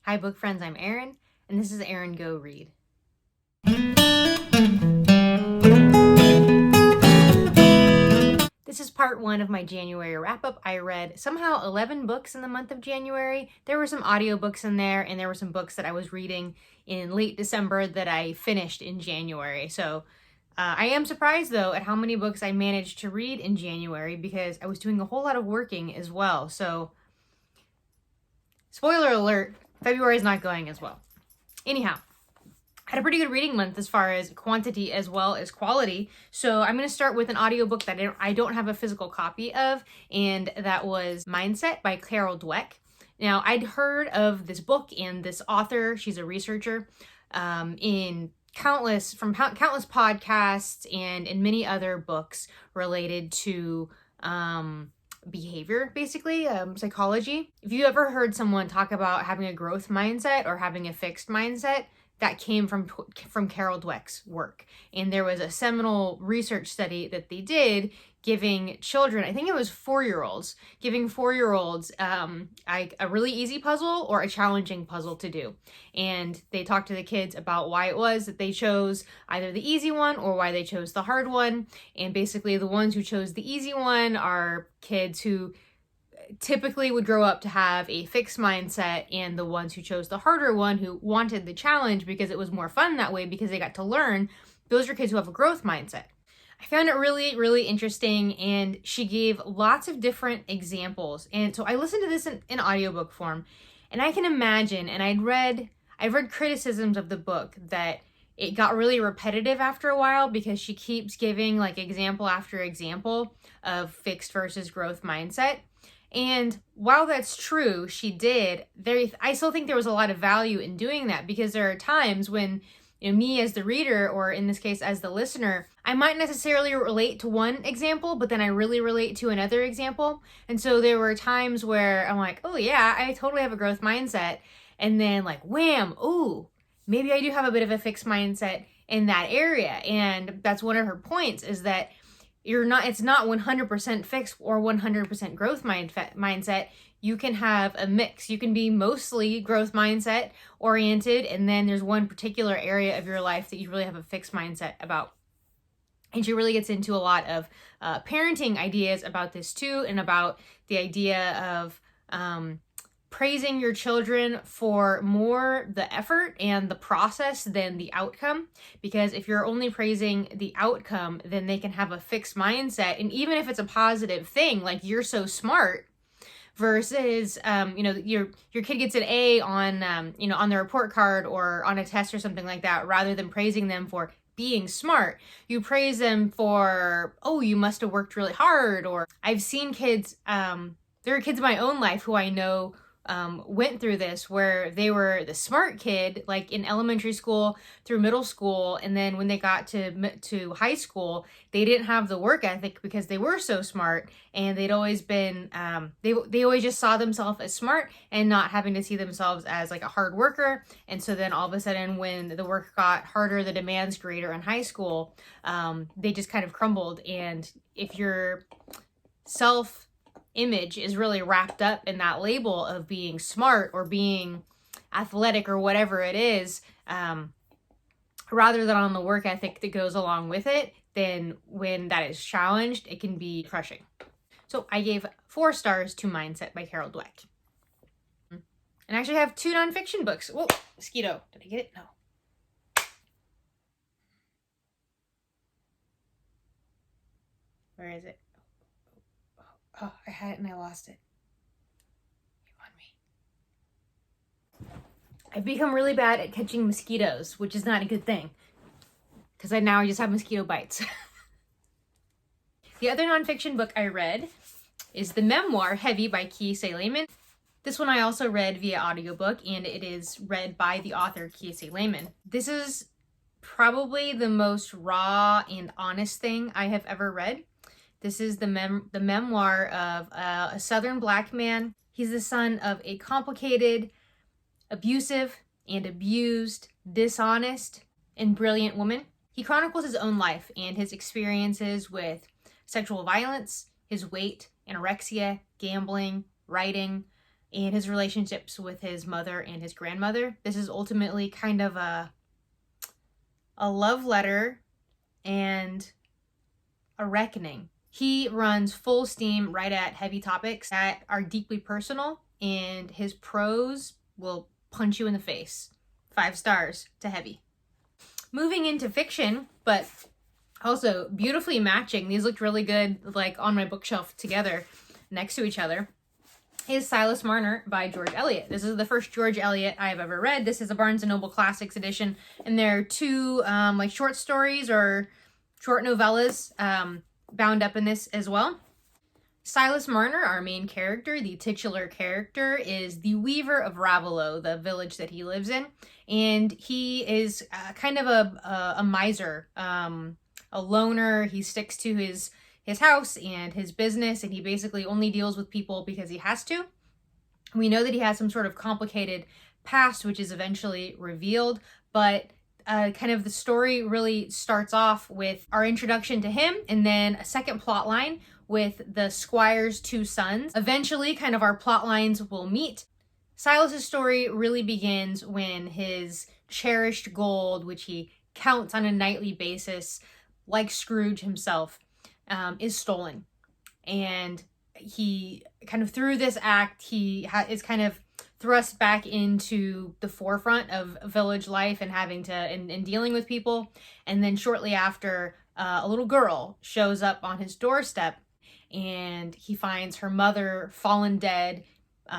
Hi book friends, I'm Erin, and this is Erin Go Read. This is part one of my January wrap-up. I read somehow 11 books in the month of January. There were some audiobooks in there, and there were some books that I was reading in late December that I finished in January. So I am surprised, though, at how many books I managed to read in January because I was doing a whole lot of working as well. So, spoiler alert, February is not going as well. Anyhow, I had a pretty good reading month as far as quantity as well as quality. So I'm going to start with an audiobook that I don't have a physical copy of, and that was Mindset by Carol Dweck. Now, I'd heard of this book and this author. She's a researcher in countless podcasts and in many other books related to behavior, basically, psychology. If you ever heard someone talk about having a growth mindset or having a fixed mindset, that came from Carol Dweck's work. And there was a seminal research study that they did giving children, I think it was 4-year-olds, giving 4-year-olds a really easy puzzle or a challenging puzzle to do. And they talked to the kids about why it was that they chose either the easy one or why they chose the hard one. And basically the ones who chose the easy one are kids who typically would grow up to have a fixed mindset, and the ones who chose the harder one, who wanted the challenge because it was more fun that way because they got to learn, those are kids who have a growth mindset. I found it really, really interesting, and she gave lots of different examples. And so I listened to this in audiobook form, and I can imagine, and I've read criticisms of the book that it got really repetitive after a while because she keeps giving like example after example of fixed versus growth mindset. And while that's true, I still think there was a lot of value in doing that, because there are times when, me as the reader, or in this case as the listener, I might necessarily relate to one example, but then I really relate to another example. And so there were times where I'm like, oh yeah, I totally have a growth mindset. And then like, wham, ooh, maybe I do have a bit of a fixed mindset in that area. And that's one of her points, is that it's not 100% fixed or 100% growth mindset. You can have a mix. You can be mostly growth mindset oriented, and then there's one particular area of your life that you really have a fixed mindset about. And she really gets into a lot of parenting ideas about this too, and about the idea of praising your children for more the effort and the process than the outcome. Because if you're only praising the outcome, then they can have a fixed mindset. And even if it's a positive thing, like you're so smart, versus your kid gets an A on on their report card or on a test or something like that, rather than praising them for being smart, you praise them for, oh, you must have worked really hard. Or I've seen kids, there are kids in my own life who I know went through this, where they were the smart kid, like in elementary school through middle school, and then when they got to high school, they didn't have the work ethic because they were so smart, and they'd always been they always just saw themselves as smart and not having to see themselves as like a hard worker. And so then all of a sudden, when the work got harder, the demands greater in high school, they just kind of crumbled. And if your image is really wrapped up in that label of being smart or being athletic or whatever it is, rather than on the work ethic that goes along with it, then when that is challenged, it can be crushing. So I gave 4 stars to Mindset by Carol Dweck. And I actually have 2 nonfiction books. Whoa, mosquito. Did I get it? No. Where is it? Oh, I had it and I lost it. On me. I've become really bad at catching mosquitoes, which is not a good thing, because I just have mosquito bites. The other nonfiction book I read is the Memoir, Heavy by Kiese Laymon. This one I also read via audiobook, and it is read by the author Kiese Laymon. This is probably the most raw and honest thing I have ever read. This is the memoir of a Southern Black man. He's the son of a complicated, abusive, and abused, dishonest, and brilliant woman. He chronicles his own life and his experiences with sexual violence, his weight, anorexia, gambling, writing, and his relationships with his mother and his grandmother. This is ultimately kind of a love letter and a reckoning. He runs full steam right at heavy topics that are deeply personal, and his prose will punch you in the face. 5 stars to heavy. Moving into fiction, but also beautifully matching. These looked really good, like on my bookshelf together next to each other, is Silas Marner by George Eliot. This is the first George Eliot I have ever read. This is a Barnes & Noble Classics edition, and there are 2 like short stories or short novellas bound up in this as well. Silas Marner, our main character, the titular character, is the weaver of Raveloe, the village that he lives in, and he is kind of a miser, a loner. He sticks to his house and his business, and he basically only deals with people because he has to. We know that he has some sort of complicated past, which is eventually revealed, but kind of the story really starts off with our introduction to him, and then a second plot line with the squire's 2 sons. Eventually, kind of our plot lines will meet. Silas's story really begins when his cherished gold, which he counts on a nightly basis, like Scrooge himself, is stolen. And he kind of, through this act, he is kind of thrust back into the forefront of village life and having to, and dealing with people. And then shortly after, a little girl shows up on his doorstep, and he finds her mother fallen dead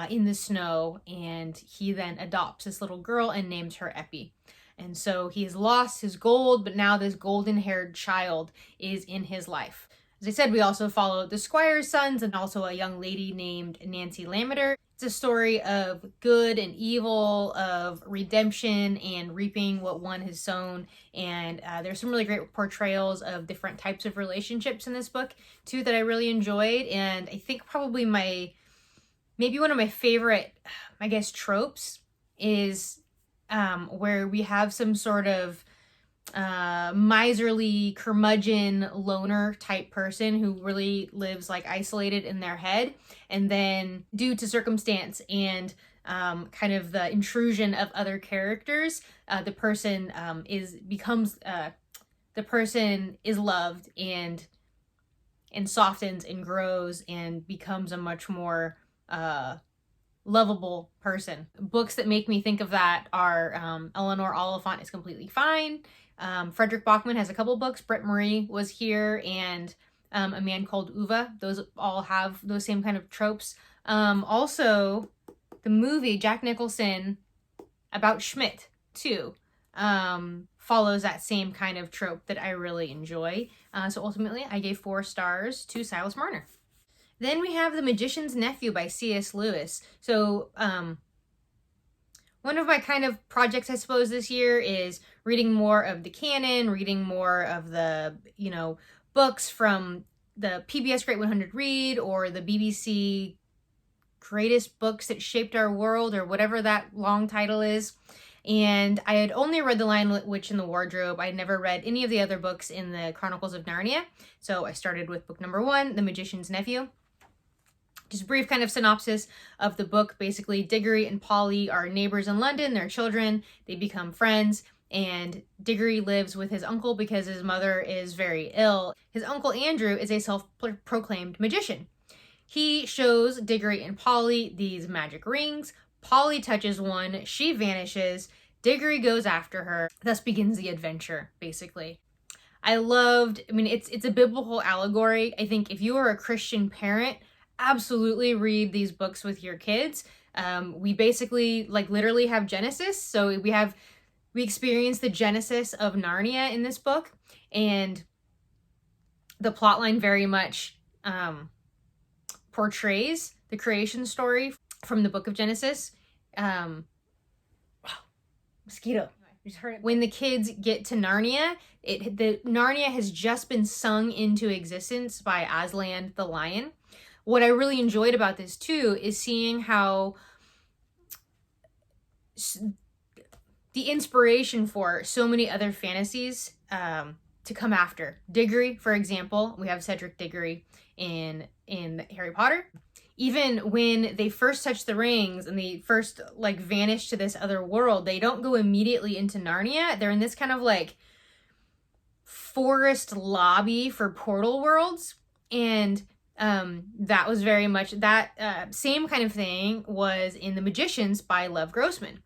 in the snow, and he then adopts this little girl and names her Eppie. And so he has lost his gold, but now this golden-haired child is in his life. As I said, we also follow the squire's sons and also a young lady named Nancy Lammeter. It's a story of good and evil, of redemption and reaping what one has sown. And there's some really great portrayals of different types of relationships in this book, too, that I really enjoyed. And I think probably maybe one of my favorite, I guess, tropes is where we have some sort of miserly, curmudgeon, loner type person who really lives like isolated in their head, and then due to circumstance and kind of the intrusion of other characters, the person is loved and softens and grows and becomes a much more lovable person. Books that make me think of that are Eleanor Oliphant is Completely Fine. Frederick Bachman has a couple books. Britt Marie was here, and A Man Called Uva. Those all have those same kind of tropes. Also, the movie Jack Nicholson about Schmidt, too, follows that same kind of trope that I really enjoy. So ultimately, I gave 4 stars to Silas Marner. Then we have The Magician's Nephew by C.S. Lewis. So, one of my kind of projects, I suppose, this year is reading more of the canon, reading more of the, books from the PBS Great 100 Read or the BBC Greatest Books That Shaped Our World, or whatever that long title is. And I had only read The Lion, Witch, and the Wardrobe. I had never read any of the other books in the Chronicles of Narnia. So I started with book number 1, The Magician's Nephew. Just a brief kind of synopsis of the book. Basically, Diggory and Polly are neighbors in London. They're children. They become friends. And Diggory lives with his uncle because his mother is very ill. His uncle Andrew is a self-proclaimed magician. He shows Diggory and Polly these magic rings. Polly touches one. She vanishes. Diggory goes after her. Thus begins the adventure, basically. It's a biblical allegory. I think if you are a Christian parent, absolutely read these books with your kids. We basically literally have Genesis. So we experience the Genesis of Narnia in this book, and the plotline very much portrays the creation story from the book of Genesis. Mosquito. When the kids get to Narnia, the Narnia has just been sung into existence by Aslan the lion. What I really enjoyed about this, too, is seeing how the inspiration for so many other fantasies to come after. Diggory, for example, we have Cedric Diggory in Harry Potter. even when they first touch the rings and they first like vanish to this other world, they don't go immediately into Narnia. They're in this kind of like forest lobby for portal worlds. And that was very much that same kind of thing was in The Magicians by Lev Grossman.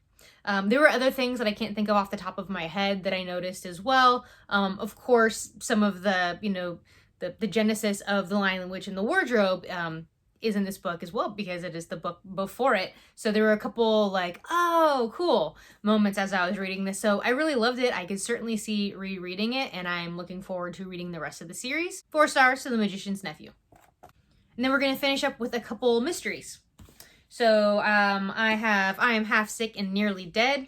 There were other things that I can't think of off the top of my head that I noticed as well. Of course, some of the, you know, the genesis of The Lion, the Witch, and the Wardrobe is in this book as well, because it is the book before it. So there were a couple like, oh, cool moments as I was reading this. So I really loved it. I could certainly see rereading it, and I'm looking forward to reading the rest of the series. 4 stars to The Magician's Nephew. And then we're going to finish up with a couple mysteries. So I Am Half Sick and Nearly Dead.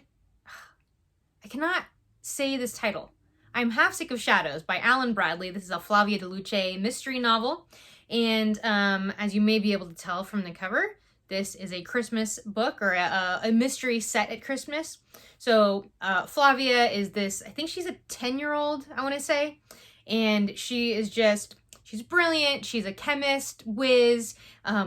I cannot say this title. I'm Half Sick of Shadows by Alan Bradley. This is a Flavia De Luce mystery novel. And as you may be able to tell from the cover, this is a Christmas book, or a mystery set at Christmas. So Flavia is this, I think she's a 10-year-old, I want to say. And she is just, she's brilliant. She's a chemist, whiz.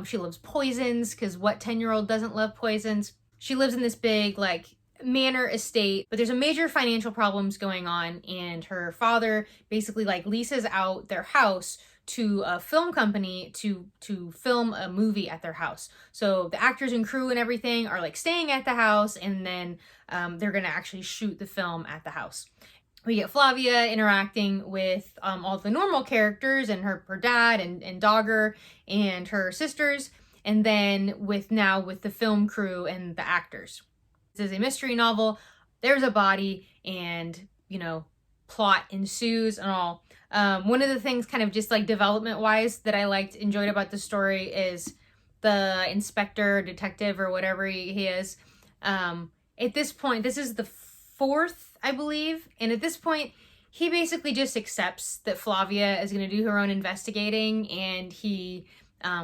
She loves poisons, because what 10-year-old doesn't love poisons? She lives in this big, like, manor estate, but there's a major financial problems going on, and her father basically, like, leases out their house to a film company to film a movie at their house. So the actors and crew and everything are, like, staying at the house, and then they're gonna actually shoot the film at the house. We get Flavia interacting with all the normal characters and her dad and Dogger and her sisters, and then with the film crew and the actors. This is a mystery novel. There's a body, and, you know, plot ensues and all. One of the things kind of just like development-wise that I enjoyed about the story is the inspector, detective, or whatever he is. At this point, this is the 4th, I believe, and at this point, he basically just accepts that Flavia is going to do her own investigating, and he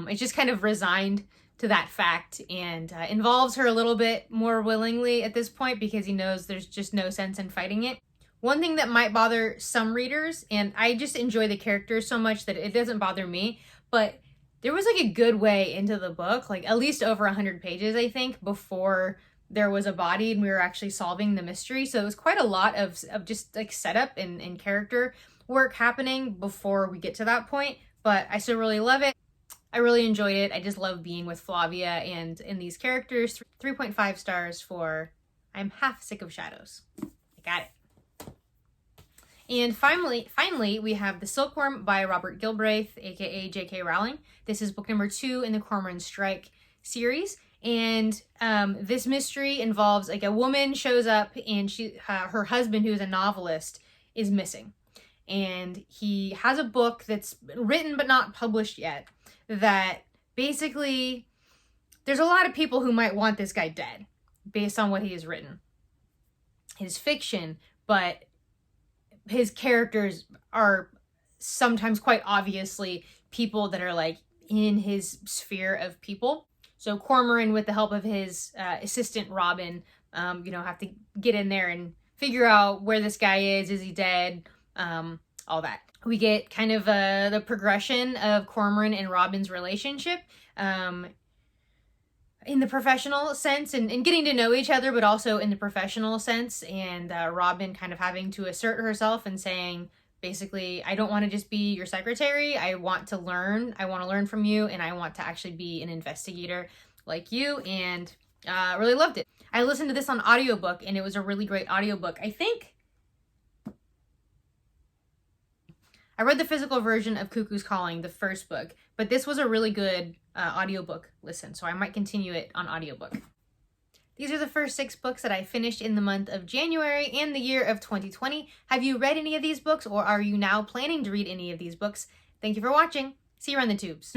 is just kind of resigned to that fact, and involves her a little bit more willingly at this point, because he knows there's just no sense in fighting it. One thing that might bother some readers, and I just enjoy the characters so much that it doesn't bother me, but there was like a good way into the book, like at least over 100 pages, I think, before there was a body and we were actually solving the mystery. So it was quite a lot of just like setup and character work happening before we get to that point, but I still really love it. I really enjoyed it. I just love being with Flavia and in these characters. 3.5 stars for I'm Half Sick of Shadows. I got it. And finally, we have The Silkworm by Robert Galbraith, aka J.K. Rowling. This is book number 2 in the Cormoran Strike series. And this mystery involves, like, a woman shows up, and her husband, who is a novelist, is missing. And he has a book that's written but not published yet, that basically, there's a lot of people who might want this guy dead based on what he has written. His fiction, but his characters are sometimes quite obviously people that are like in his sphere of people. So Cormoran, with the help of his assistant Robin, have to get in there and figure out where this guy is he dead, all that. We get kind of the progression of Cormoran and Robin's relationship in the professional sense, and getting to know each other, but also in the professional sense, and Robin kind of having to assert herself and saying, basically, I don't want to just be your secretary. I want to learn. I want to learn from you, and I want to actually be an investigator like you, and really loved it. I listened to this on audiobook, and it was a really great audiobook. I read the physical version of Cuckoo's Calling, the first book, but this was a really good audiobook listen, so I might continue it on audiobook. These are the first 6 books that I finished in the month of January and the year of 2020. Have you read any of these books, or are you now planning to read any of these books? Thank you for watching. See you around the tubes.